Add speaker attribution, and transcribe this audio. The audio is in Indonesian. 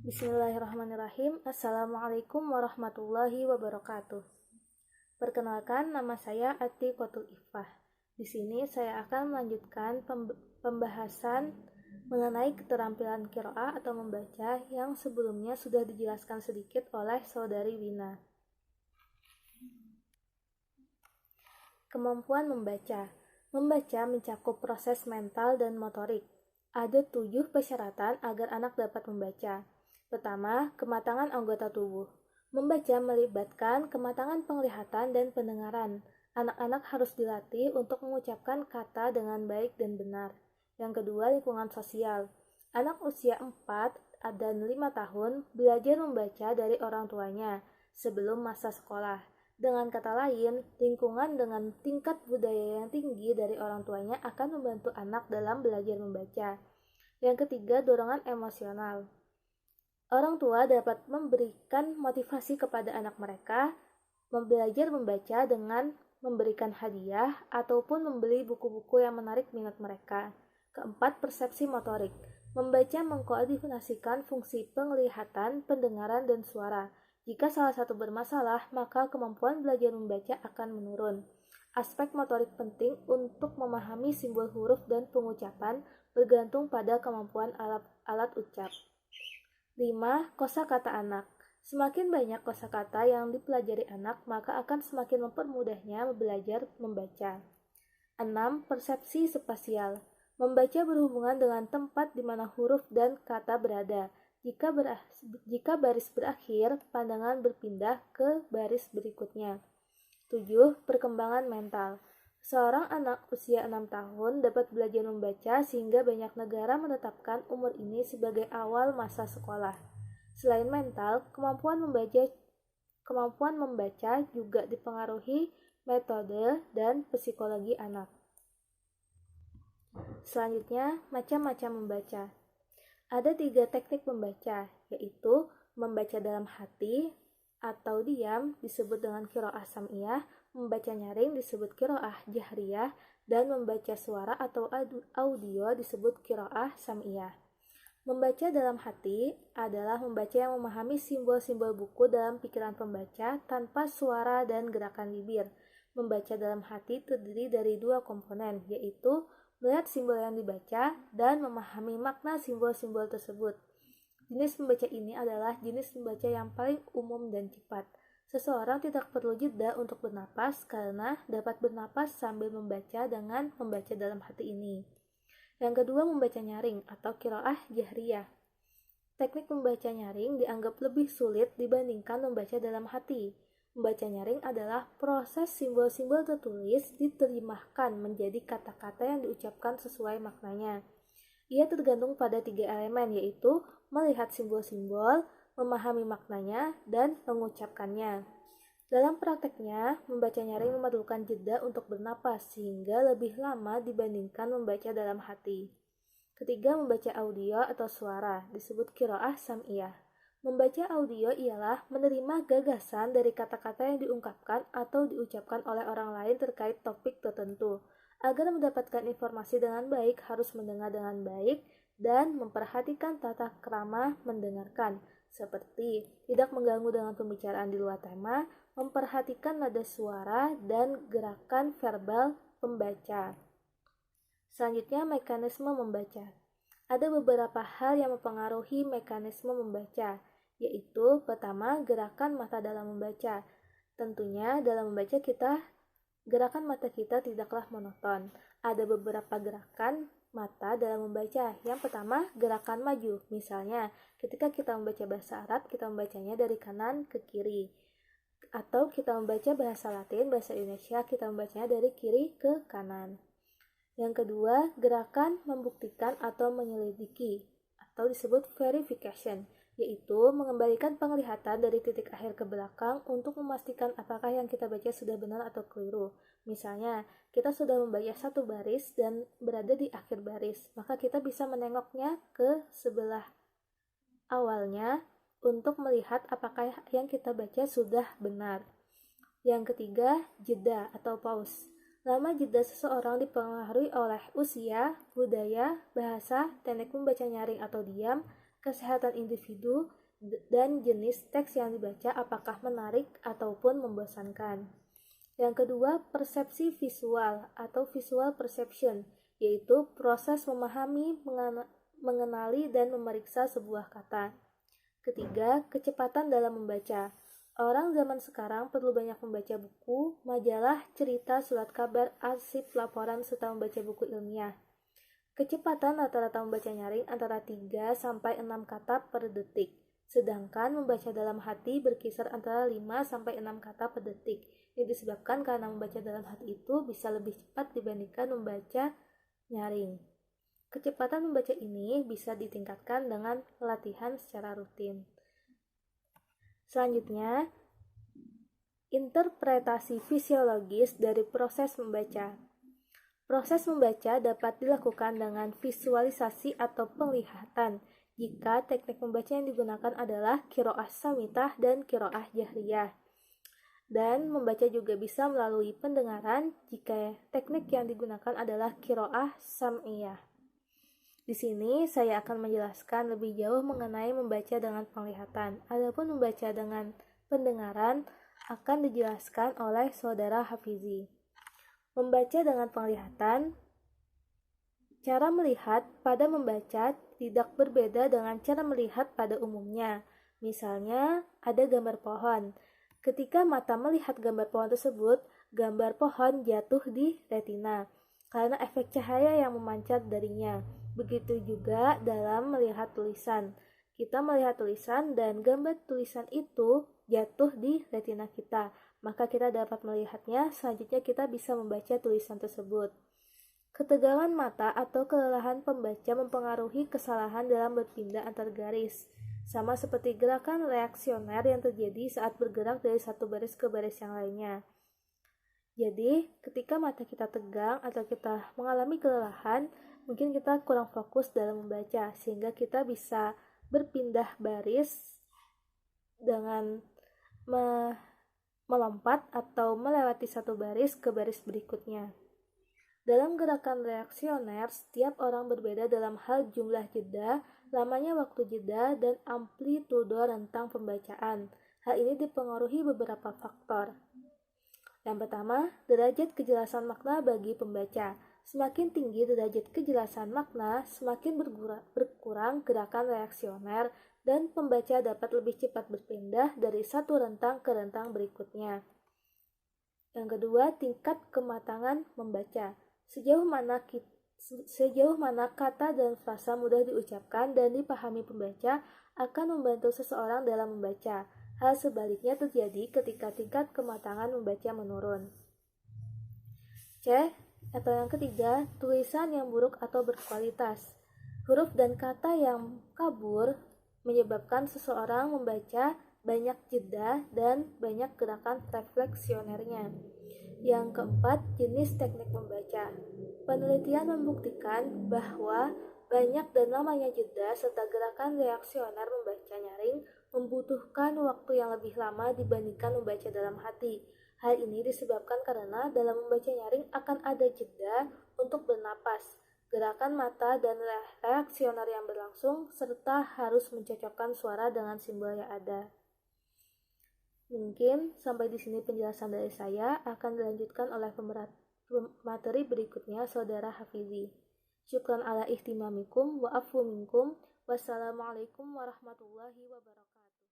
Speaker 1: Bismillahirrahmanirrahim. Assalamualaikum warahmatullahi wabarakatuh. Perkenalkan, nama saya Atiqatul Iffah. Di sini saya akan melanjutkan pembahasan mengenai keterampilan qiraah atau membaca yang sebelumnya sudah dijelaskan sedikit oleh saudari Wina. Kemampuan membaca. Membaca mencakup proses mental dan motorik. Ada 7 persyaratan agar anak dapat membaca. Pertama, kematangan anggota tubuh. Membaca melibatkan kematangan penglihatan dan pendengaran. Anak-anak harus dilatih untuk mengucapkan kata dengan baik dan benar. Yang kedua, lingkungan sosial. Anak usia 4 dan 5 tahun belajar membaca dari orang tuanya sebelum masa sekolah. Dengan kata lain, lingkungan dengan tingkat budaya yang tinggi dari orang tuanya akan membantu anak dalam belajar membaca. Yang ketiga, dorongan emosional. Orang tua dapat memberikan motivasi kepada anak mereka belajar membaca dengan memberikan hadiah ataupun membeli buku-buku yang menarik minat mereka. Keempat, persepsi motorik. Membaca mengkoordinasikan fungsi penglihatan, pendengaran, dan suara. Jika salah satu bermasalah, maka kemampuan belajar membaca akan menurun. Aspek motorik penting untuk memahami simbol huruf dan pengucapan bergantung pada kemampuan alat ucap. 5. Kosakata anak. Semakin banyak kosakata yang dipelajari anak, maka akan semakin mempermudahnya belajar membaca. 6. Persepsi spasial. Membaca berhubungan dengan tempat di mana huruf dan kata berada. Jika baris berakhir, pandangan berpindah ke baris berikutnya. 7. Perkembangan mental. Seorang anak usia 6 tahun dapat belajar membaca sehingga banyak negara menetapkan umur ini sebagai awal masa sekolah. Selain mental, kemampuan membaca juga dipengaruhi metode dan psikologi anak. Selanjutnya, macam-macam membaca. Ada 3 teknik membaca, yaitu membaca dalam hati atau diam disebut dengan qiraah sam'iyah, membaca nyaring disebut qiraah jahriyah, dan membaca suara atau audio disebut qiraah sam'iyah. Membaca dalam hati adalah membaca yang memahami simbol-simbol buku dalam pikiran pembaca tanpa suara dan gerakan bibir. Membaca dalam hati terdiri dari 2 komponen, yaitu melihat simbol yang dibaca dan memahami makna simbol-simbol tersebut. Jenis membaca ini adalah jenis membaca yang paling umum dan cepat. Seseorang tidak perlu jeda untuk bernapas karena dapat bernapas sambil membaca dengan membaca dalam hati ini. Yang kedua, membaca nyaring atau qiraah jahriyah. Teknik membaca nyaring dianggap lebih sulit dibandingkan membaca dalam hati. Membaca nyaring adalah proses simbol-simbol tertulis diterjemahkan menjadi kata-kata yang diucapkan sesuai maknanya. Ia tergantung pada 3 elemen, yaitu melihat simbol-simbol, memahami maknanya, dan mengucapkannya. Dalam prakteknya, membaca nyaring memerlukan jeda untuk bernapas sehingga lebih lama dibandingkan membaca dalam hati. Ketiga, membaca audio atau suara disebut qiraah sam'iyah. Membaca audio ialah menerima gagasan dari kata-kata yang diungkapkan atau diucapkan oleh orang lain terkait topik tertentu. Agar mendapatkan informasi dengan baik, harus mendengar dengan baik dan memperhatikan tata krama mendengarkan, seperti tidak mengganggu dengan pembicaraan di luar tema, memperhatikan nada suara dan gerakan verbal pembaca. Selanjutnya, mekanisme membaca. Ada beberapa hal yang mempengaruhi mekanisme membaca, yaitu pertama, gerakan mata dalam membaca. Tentunya dalam membaca gerakan mata kita tidaklah monoton. Ada beberapa gerakan mata dalam membaca. Yang pertama, gerakan maju. Misalnya, ketika kita membaca bahasa Arab, kita membacanya dari kanan ke kiri. Atau kita membaca bahasa Latin, bahasa Indonesia, kita membacanya dari kiri ke kanan. Yang kedua, gerakan membuktikan atau menyelidiki, atau disebut verification, yaitu mengembalikan penglihatan dari titik akhir ke belakang untuk memastikan apakah yang kita baca sudah benar atau keliru. Misalnya, kita sudah membaca 1 baris dan berada di akhir baris, maka kita bisa menengoknya ke sebelah awalnya untuk melihat apakah yang kita baca sudah benar. Yang ketiga, jeda atau pause. Lama jeda seseorang dipengaruhi oleh usia, budaya, bahasa, teknik membaca nyaring atau diam, kesehatan individu, dan jenis teks yang dibaca apakah menarik ataupun membosankan. Yang kedua, persepsi visual atau visual perception, yaitu proses memahami, mengenali, dan memeriksa sebuah kata. Ketiga, kecepatan dalam membaca. Orang zaman sekarang perlu banyak membaca buku, majalah, cerita, surat kabar, arsip, laporan, serta membaca buku ilmiah. Kecepatan rata-rata membaca nyaring antara 3 sampai 6 kata per detik, sedangkan membaca dalam hati berkisar antara 5 sampai 6 kata per detik. Ini disebabkan karena membaca dalam hati itu bisa lebih cepat dibandingkan membaca nyaring. Kecepatan membaca ini bisa ditingkatkan dengan latihan secara rutin. Selanjutnya, interpretasi fisiologis dari proses membaca. Proses membaca dapat dilakukan dengan visualisasi atau penglihatan jika teknik membaca yang digunakan adalah qiraah samitah dan qiraah jahriyah. Dan membaca juga bisa melalui pendengaran jika teknik yang digunakan adalah qiraah sam'iyah. Di sini saya akan menjelaskan lebih jauh mengenai membaca dengan penglihatan. Adapun membaca dengan pendengaran akan dijelaskan oleh saudara Hafizi. Membaca dengan penglihatan, cara melihat pada membaca tidak berbeda dengan cara melihat pada umumnya. Misalnya, ada gambar pohon. Ketika mata melihat gambar pohon tersebut, gambar pohon jatuh di retina karena efek cahaya yang memancar darinya. Begitu juga dalam melihat tulisan. Kita melihat tulisan dan gambar tulisan itu jatuh di retina kita, maka kita dapat melihatnya, selanjutnya kita bisa membaca tulisan tersebut. Ketegangan mata atau kelelahan pembaca mempengaruhi kesalahan dalam berpindah antar garis, sama seperti gerakan reaksioner yang terjadi saat bergerak dari satu baris ke baris yang lainnya. Jadi, ketika mata kita tegang atau kita mengalami kelelahan, mungkin kita kurang fokus dalam membaca, sehingga kita bisa berpindah baris dengan melompat atau melewati satu baris ke baris berikutnya. Dalam gerakan reaksioner, setiap orang berbeda dalam hal jumlah jeda, lamanya waktu jeda, dan amplitudo rentang pembacaan. Hal ini dipengaruhi beberapa faktor. Yang pertama, derajat kejelasan makna bagi pembaca. Semakin tinggi derajat kejelasan makna, semakin berkurang gerakan reaksioner, dan pembaca dapat lebih cepat berpindah dari satu rentang ke rentang berikutnya. Yang kedua, tingkat kematangan membaca. Sejauh mana kata dan frasa mudah diucapkan dan dipahami pembaca akan membantu seseorang dalam membaca. Hal sebaliknya terjadi ketika tingkat kematangan membaca menurun. C. Atau yang ketiga, tulisan yang buruk atau berkualitas. Huruf dan kata yang kabur menyebabkan seseorang membaca banyak jeda dan banyak gerakan refleksionernya. Yang keempat, jenis teknik membaca. Penelitian membuktikan bahwa banyak dan lamanya jeda serta gerakan reaksioner membaca nyaring membutuhkan waktu yang lebih lama dibandingkan membaca dalam hati. Hal ini disebabkan karena dalam membaca nyaring akan ada jeda untuk bernapas, gerakan mata dan reaksioner yang berlangsung, serta harus mencocokkan suara dengan simbol yang ada. Mungkin sampai di sini penjelasan dari saya, akan dilanjutkan oleh materi berikutnya saudara Hafizi. Syukran ala ihtimamikum wa afu minkum. Wassalamualaikum warahmatullahi wabarakatuh.